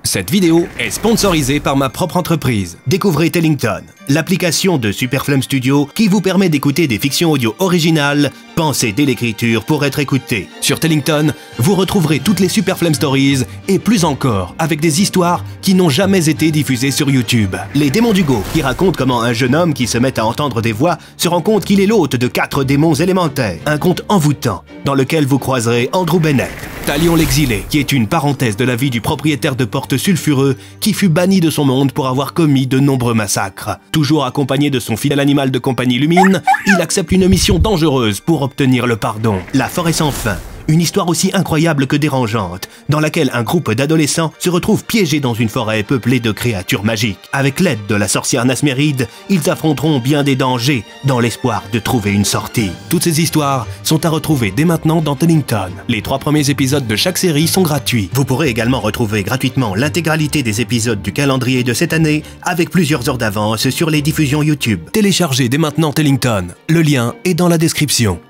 Cette vidéo est sponsorisée par ma propre entreprise. Découvrez Tellington, l'application de Superflame Studio qui vous permet d'écouter des fictions audio originales, pensées dès l'écriture pour être écoutées. Sur Tellington, vous retrouverez toutes les Superflame Stories et plus encore, avec des histoires qui n'ont jamais été diffusées sur YouTube. Les démons d'Hugo, qui racontent comment un jeune homme qui se met à entendre des voix se rend compte qu'il est l'hôte de 4 démons élémentaires. Un conte envoûtant, dans lequel vous croiserez Andrew Bennett. Talion l'exilé, qui est une parenthèse de la vie du propriétaire de porte sulfureux qui fut banni de son monde pour avoir commis de nombreux massacres. Toujours accompagné de son fidèle animal de compagnie Lumine, il accepte une mission dangereuse pour obtenir le pardon. La forêt sans fin. Une histoire aussi incroyable que dérangeante, dans laquelle un groupe d'adolescents se retrouve piégé dans une forêt peuplée de créatures magiques. Avec l'aide de la sorcière Nasméride, ils affronteront bien des dangers, dans l'espoir de trouver une sortie. Toutes ces histoires sont à retrouver dès maintenant dans Tellington. Les 3 premiers épisodes de chaque série sont gratuits. Vous pourrez également retrouver gratuitement l'intégralité des épisodes du calendrier de cette année, avec plusieurs heures d'avance sur les diffusions YouTube. Téléchargez dès maintenant Tellington. Le lien est dans la description.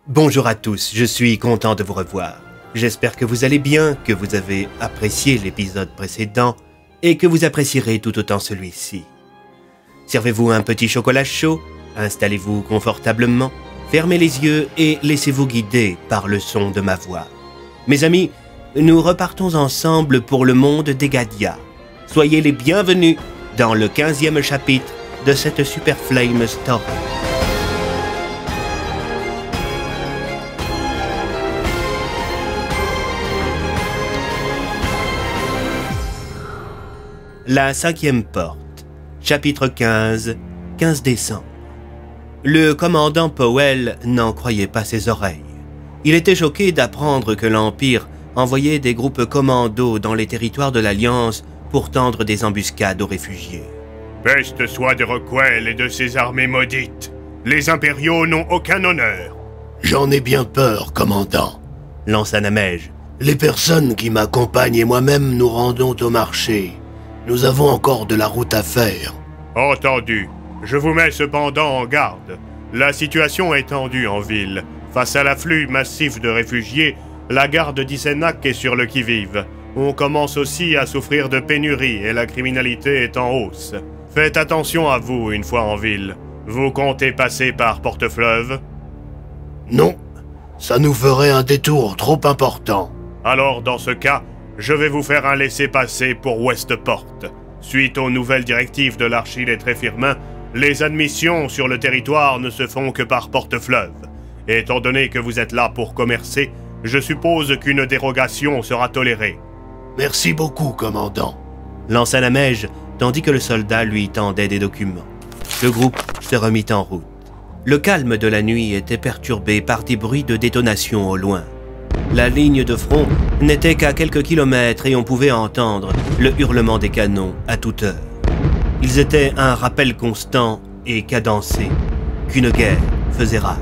Bonjour à tous, je suis content de vous revoir. J'espère que vous allez bien, que vous avez apprécié l'épisode précédent et que vous apprécierez tout autant celui-ci. Servez-vous un petit chocolat chaud, installez-vous confortablement, fermez les yeux et laissez-vous guider par le son de ma voix. Mes amis, nous repartons ensemble pour le monde des Gadia. Soyez les bienvenus dans le 15e chapitre de cette Superflame Story. La 5e porte, chapitre 15, 15 décembre. Le commandant Powell n'en croyait pas ses oreilles. Il était choqué d'apprendre que l'Empire envoyait des groupes commandos dans les territoires de l'Alliance pour tendre des embuscades aux réfugiés. Peste soit de Rockwell et de ses armées maudites. Les impériaux n'ont aucun honneur. J'en ai bien peur, commandant, lança Namège. Les personnes qui m'accompagnent et moi-même nous rendons au marché. Nous avons encore de la route à faire. Entendu. Je vous mets cependant en garde. La situation est tendue en ville. Face à l'afflux massif de réfugiés, la garde d'Isenak est sur le qui-vive. On commence aussi à souffrir de pénurie et la criminalité est en hausse. Faites attention à vous une fois en ville. Vous comptez passer par Porte-Fleuve? Non, ça nous ferait un détour trop important. Alors dans ce cas, je vais vous faire un laissez-passer pour Westport. Suite aux nouvelles directives de l'Archie des Tréfirmains, les admissions sur le territoire ne se font que par Porte-Fleuve. Étant donné que vous êtes là pour commercer, je suppose qu'une dérogation sera tolérée. Merci beaucoup, commandant, lança Namège, tandis que le soldat lui tendait des documents. Le groupe se remit en route. Le calme de la nuit était perturbé par des bruits de détonation au loin. La ligne de front n'était qu'à quelques kilomètres et on pouvait entendre le hurlement des canons à toute heure. Ils étaient un rappel constant et cadencé qu'une guerre faisait rage.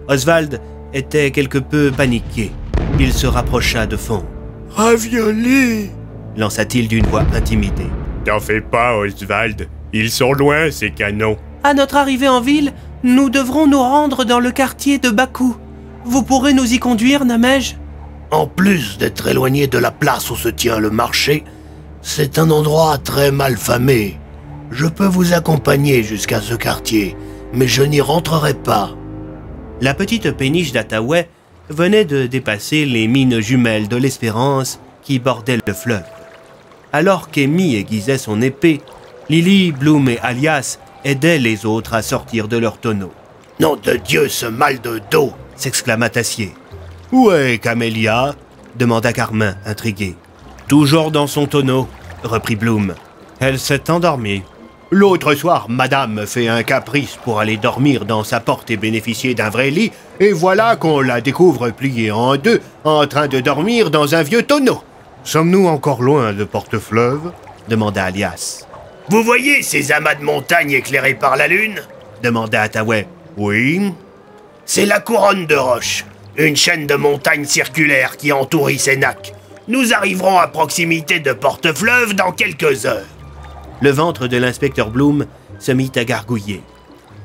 Oswald était quelque peu paniqué. Il se rapprocha de Fond. « Ravioli !» lança-t-il d'une voix intimidée. « T'en fais pas, Oswald. Ils sont loin, ces canons. » À notre arrivée en ville, nous devrons nous rendre dans le quartier de Bakou. Vous pourrez nous y conduire, Namège? En plus d'être éloigné de la place où se tient le marché, c'est un endroit très mal famé. Je peux vous accompagner jusqu'à ce quartier, mais je n'y rentrerai pas. La petite péniche d'Attaway venait de dépasser les mines jumelles de l'Espérance qui bordaient le fleuve. Alors qu'Amy aiguisait son épée, Lily, Bloom et Alias aidaient les autres à sortir de leur tonneau. « Nom de Dieu, ce mal de dos !» s'exclama Tassier. « Où est Camélia ?» demanda Carmin, intrigué. « Toujours dans son tonneau, » reprit Bloom. « Elle s'est endormie. L'autre soir, madame fait un caprice pour aller dormir dans sa porte et bénéficier d'un vrai lit, et voilà qu'on la découvre pliée en deux, en train de dormir dans un vieux tonneau. Sommes-nous encore loin de Porte-Fleuve ?» demanda Alias. « Vous voyez ces amas de montagnes éclairés par la lune ?» demanda Attaway. « Oui. » C'est la couronne de roche, une chaîne de montagnes circulaires qui entoure Isenak. Nous arriverons à proximité de Porte-Fleuve dans quelques heures. Le ventre de l'inspecteur Bloom se mit à gargouiller.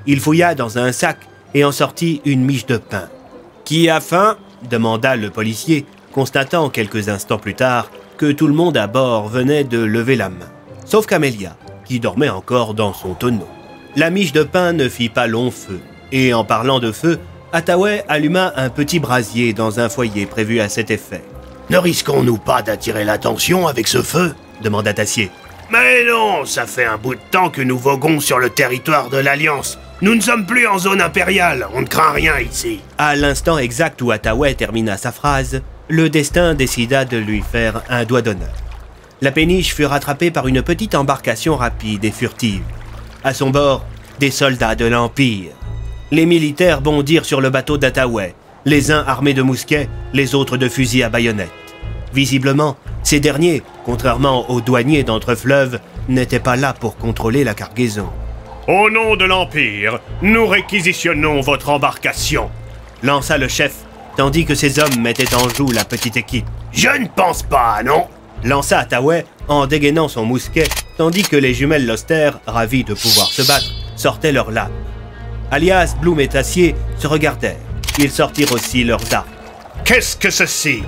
Il fouilla dans un sac et en sortit une miche de pain. « Qui a faim ?» demanda le policier, constatant quelques instants plus tard que tout le monde à bord venait de lever la main, sauf Camélia, qui dormait encore dans son tonneau. La miche de pain ne fit pas long feu, et en parlant de feu, Ataouet alluma un petit brasier dans un foyer prévu à cet effet. « Ne risquons-nous pas d'attirer l'attention avec ce feu ?» demanda Tassier. « Mais non, ça fait un bout de temps que nous voguons sur le territoire de l'Alliance. Nous ne sommes plus en zone impériale, on ne craint rien ici. » À l'instant exact où Ataouet termina sa phrase, le destin décida de lui faire un doigt d'honneur. La péniche fut rattrapée par une petite embarcation rapide et furtive. À son bord, des soldats de l'Empire. Les militaires bondirent sur le bateau d'Ataouet, les uns armés de mousquets, les autres de fusils à baïonnettes. Visiblement, ces derniers, contrairement aux douaniers d'entre-fleuves, n'étaient pas là pour contrôler la cargaison. « Au nom de l'Empire, nous réquisitionnons votre embarcation !» lança le chef, tandis que ses hommes mettaient en joue la petite équipe. « Je ne pense pas, non !» lança Ataouet en dégainant son mousquet, tandis que les jumelles Loster, ravis de pouvoir se battre, sortaient leurs lames. Alias, Bloom et Tassier se regardèrent. Ils sortirent aussi leurs armes. « Qu'est-ce que ceci ?»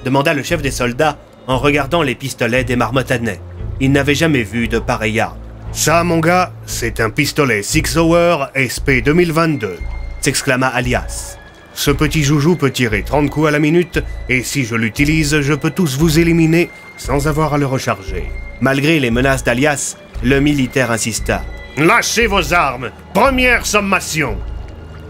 demanda le chef des soldats en regardant les pistolets des marmottanais. Il n'avait jamais vu de pareille arme. « Ça, mon gars, c'est un pistolet Six Hour SP 2022 !» s'exclama Alias. « Ce petit joujou peut tirer 30 coups à la minute, et si je l'utilise, je peux tous vous éliminer sans avoir à le recharger. » Malgré les menaces d'Alias, le militaire insista. « Lâchez vos armes! Première sommation !»«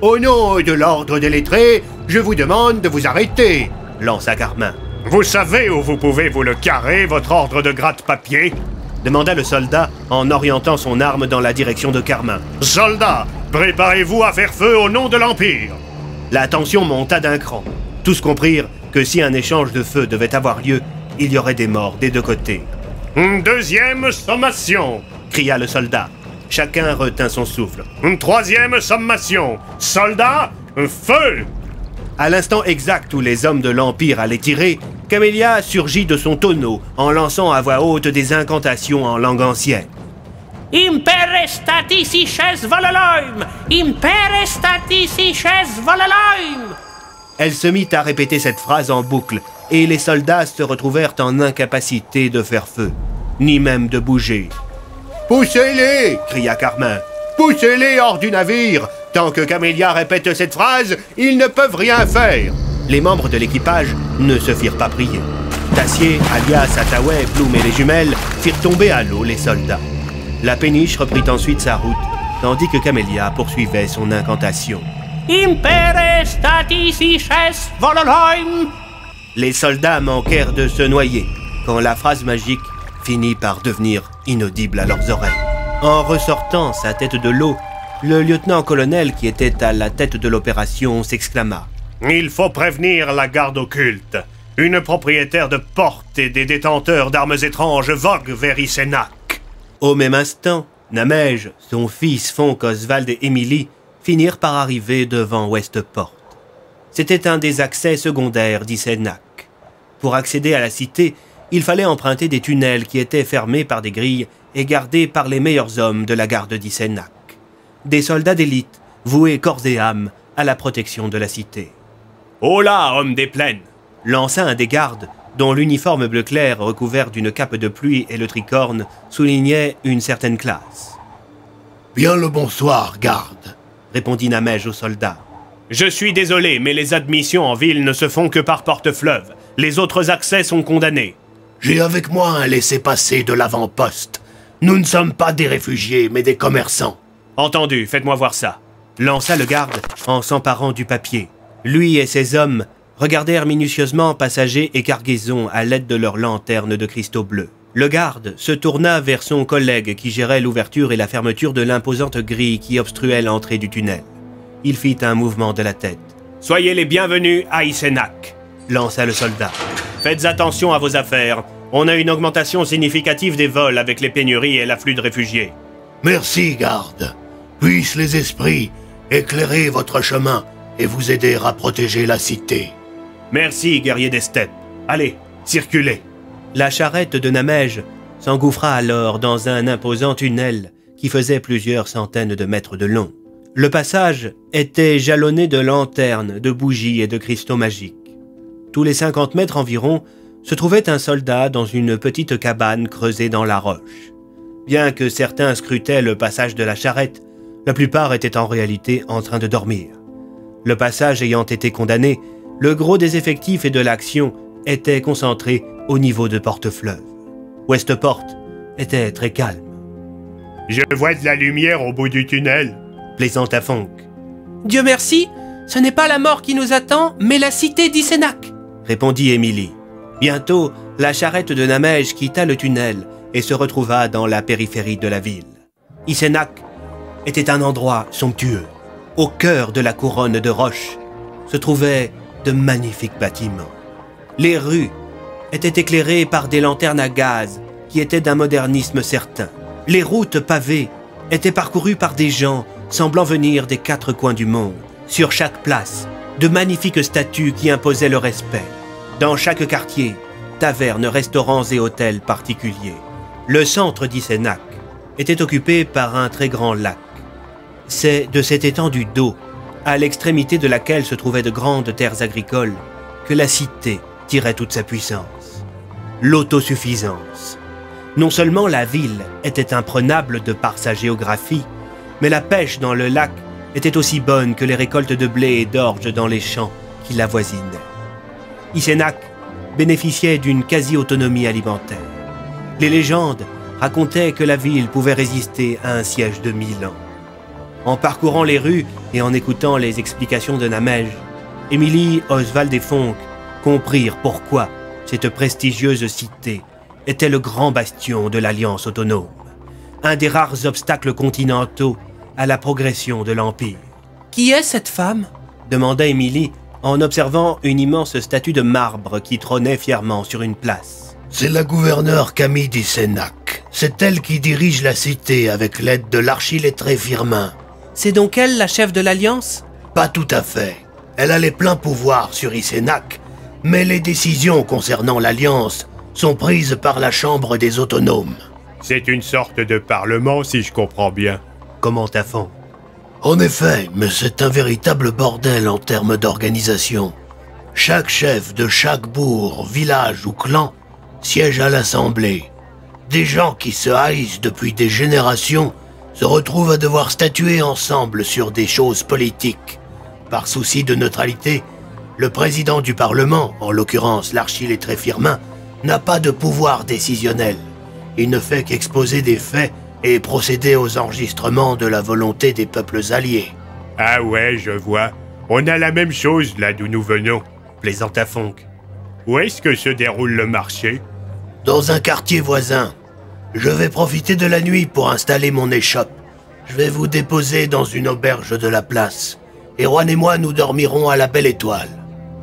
Au nom de l'ordre des lettrés, je vous demande de vous arrêter !» lança Carmin. « Vous savez où vous pouvez vous le carrer, votre ordre de gratte-papier ?» demanda le soldat en orientant son arme dans la direction de Carmin. « Soldats, préparez-vous à faire feu au nom de l'Empire !» La tension monta d'un cran. Tous comprirent que si un échange de feu devait avoir lieu, il y aurait des morts des deux côtés. « Deuxième sommation !» cria le soldat. Chacun retint son souffle. « Troisième sommation ! Soldats, feu !» À l'instant exact où les hommes de l'Empire allaient tirer, Camélia surgit de son tonneau en lançant à voix haute des incantations en langue ancienne. Impere statices vololoim! Impere statices vololoim! Elle se mit à répéter cette phrase en boucle, et les soldats se retrouvèrent en incapacité de faire feu, ni même de bouger. « Poussez-les » cria Carmin. « Poussez-les hors du navire! Tant que Camélia répète cette phrase, ils ne peuvent rien faire !» Les membres de l'équipage ne se firent pas prier. Tassier, Alias, Ataouet, Bloom et les jumelles firent tomber à l'eau les soldats. La péniche reprit ensuite sa route, tandis que Camélia poursuivait son incantation. Impere statices vololoim! Les soldats manquèrent de se noyer, quand la phrase magique finit par devenir inaudible à leurs oreilles. En ressortant sa tête de l'eau, le lieutenant-colonel qui était à la tête de l'opération s'exclama. « Il faut prévenir la garde occulte. Une propriétaire de porte et des détenteurs d'armes étranges voguent vers Isenak. » Au même instant, Namège, son fils Fonk, Oswald et Émilie finirent par arriver devant Westport. C'était un des accès secondaires d'Isenak. Pour accéder à la cité, il fallait emprunter des tunnels qui étaient fermés par des grilles et gardés par les meilleurs hommes de la garde d'Isenak. Des soldats d'élite, voués corps et âme à la protection de la cité. « Oh là, homme des plaines !» lança un des gardes, dont l'uniforme bleu clair recouvert d'une cape de pluie et le tricorne soulignait une certaine classe. « Bien le bonsoir, garde !» répondit Namège au soldat. « Je suis désolé, mais les admissions en ville ne se font que par porte-fleuve. Les autres accès sont condamnés. »« J'ai avec moi un laissez-passer de l'avant-poste. Nous ne sommes pas des réfugiés, mais des commerçants. »« Entendu, faites-moi voir ça. » lança le garde en s'emparant du papier. Lui et ses hommes regardèrent minutieusement passagers et cargaisons à l'aide de leurs lanternes de cristaux bleus. Le garde se tourna vers son collègue qui gérait l'ouverture et la fermeture de l'imposante grille qui obstruait l'entrée du tunnel. Il fit un mouvement de la tête. « Soyez les bienvenus à Isenak !» lança le soldat. « Faites attention à vos affaires. On a une augmentation significative des vols avec les pénuries et l'afflux de réfugiés. »« Merci, garde. Puissent les esprits éclairer votre chemin et vous aider à protéger la cité. » Merci, guerrier des steppes. Allez, circulez. La charrette de Namège s'engouffra alors dans un imposant tunnel qui faisait plusieurs centaines de mètres de long. Le passage était jalonné de lanternes, de bougies et de cristaux magiques. Tous les 50 mètres environ se trouvait un soldat dans une petite cabane creusée dans la roche. Bien que certains scrutaient le passage de la charrette, la plupart étaient en réalité en train de dormir. Le passage ayant été condamné, le gros des effectifs et de l'action était concentré au niveau de Porte-Fleuve. Westport était très calme. « Je vois de la lumière au bout du tunnel », plaisanta Fonk. « Dieu merci, ce n'est pas la mort qui nous attend, mais la cité d'Isénac !» répondit Émilie. Bientôt, la charrette de Namège quitta le tunnel et se retrouva dans la périphérie de la ville. Isénac était un endroit somptueux. Au cœur de la couronne de roches se trouvaient de magnifiques bâtiments. Les rues étaient éclairées par des lanternes à gaz qui étaient d'un modernisme certain. Les routes pavées étaient parcourues par des gens semblant venir des 4 coins du monde. Sur chaque place, de magnifiques statues qui imposaient le respect. Dans chaque quartier, tavernes, restaurants et hôtels particuliers. Le centre d'Isénac était occupé par un très grand lac. C'est de cette étendue d'eau, à l'extrémité de laquelle se trouvaient de grandes terres agricoles, que la cité tirait toute sa puissance. L'autosuffisance. Non seulement la ville était imprenable de par sa géographie, mais la pêche dans le lac était aussi bonne que les récoltes de blé et d'orge dans les champs qui l'avoisinaient. Isénac bénéficiait d'une quasi-autonomie alimentaire. Les légendes racontaient que la ville pouvait résister à un siège de 1000 ans. En parcourant les rues et en écoutant les explications de Namège, Émilie, Oswald et Fonk comprirent pourquoi cette prestigieuse cité était le grand bastion de l'Alliance autonome, un des rares obstacles continentaux à la progression de l'Empire. « Qui est cette femme ?» demanda Émilie en observant une immense statue de marbre qui trônait fièrement sur une place. « C'est la gouverneure Camille d'Isénac. C'est elle qui dirige la cité avec l'aide de l'archilettré Firmin. » C'est donc elle la chef de l'Alliance ? Pas tout à fait. Elle a les pleins pouvoirs sur Isénac, mais les décisions concernant l'Alliance sont prises par la Chambre des Autonomes. C'est une sorte de parlement, si je comprends bien. Commenta Fonk. En effet, mais c'est un véritable bordel en termes d'organisation. Chaque chef de chaque bourg, village ou clan siège à l'Assemblée. Des gens qui se haïssent depuis des générations se retrouvent à devoir statuer ensemble sur des choses politiques. Par souci de neutralité, le président du Parlement, en l'occurrence l'archilettré Firmin, n'a pas de pouvoir décisionnel. Il ne fait qu'exposer des faits et procéder aux enregistrements de la volonté des peuples alliés. Ah ouais, je vois. On a la même chose là d'où nous venons, plaisanta Fonk. Où est-ce que se déroule le marché? Dans un quartier voisin. Je vais profiter de la nuit pour installer mon échoppe. Je vais vous déposer dans une auberge de la place. Et Juan et moi, nous dormirons à la Belle Étoile.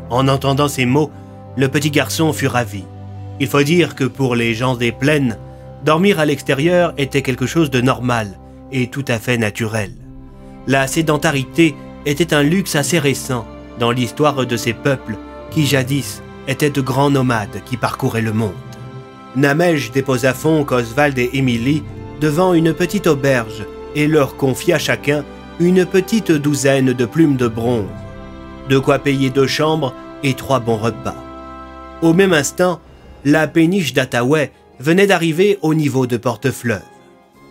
En entendant ces mots, le petit garçon fut ravi. Il faut dire que pour les gens des plaines, dormir à l'extérieur était quelque chose de normal et tout à fait naturel. La sédentarité était un luxe assez récent dans l'histoire de ces peuples qui jadis étaient de grands nomades qui parcouraient le monde. Namège déposa Fonk, Oswald et Émilie devant une petite auberge et leur confia chacun une petite douzaine de plumes de bronze, de quoi payer 2 chambres et 3 bons repas. Au même instant, la péniche d'Ataouais venait d'arriver au niveau de Porte-Fleuve.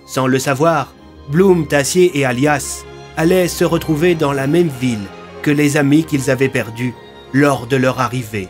Sans le savoir, Bloom, Tassier et Alias allaient se retrouver dans la même ville que les amis qu'ils avaient perdus lors de leur arrivée